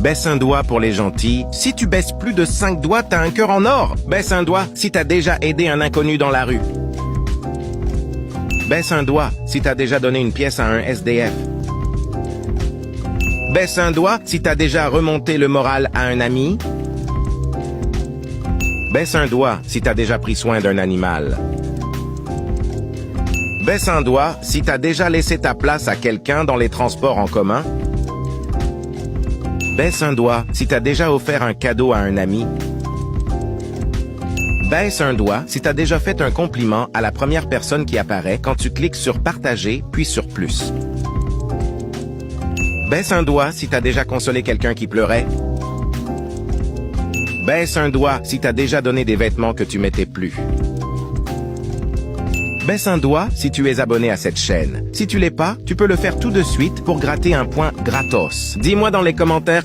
Baisse un doigt pour les gentils. Si tu baisses plus de 5 doigts, t'as un cœur en or. Baisse un doigt si t'as déjà aidé un inconnu dans la rue. Baisse un doigt si t'as déjà donné une pièce à un SDF. Baisse un doigt si t'as déjà remonté le moral à un ami. Baisse un doigt si t'as déjà pris soin d'un animal. Baisse un doigt si t'as déjà laissé ta place à quelqu'un dans les transports en commun. Baisse un doigt si t'as déjà offert un cadeau à un ami. Baisse un doigt si t'as déjà fait un compliment à la première personne qui apparaît quand tu cliques sur partager puis sur plus. Baisse un doigt si t'as déjà consolé quelqu'un qui pleurait. Baisse un doigt si t'as déjà donné des vêtements que tu mettais plus. Baisse un doigt si tu es abonné à cette chaîne. Si tu l'es pas, tu peux le faire tout de suite pour gratter un point gratos. Dis-moi dans les commentaires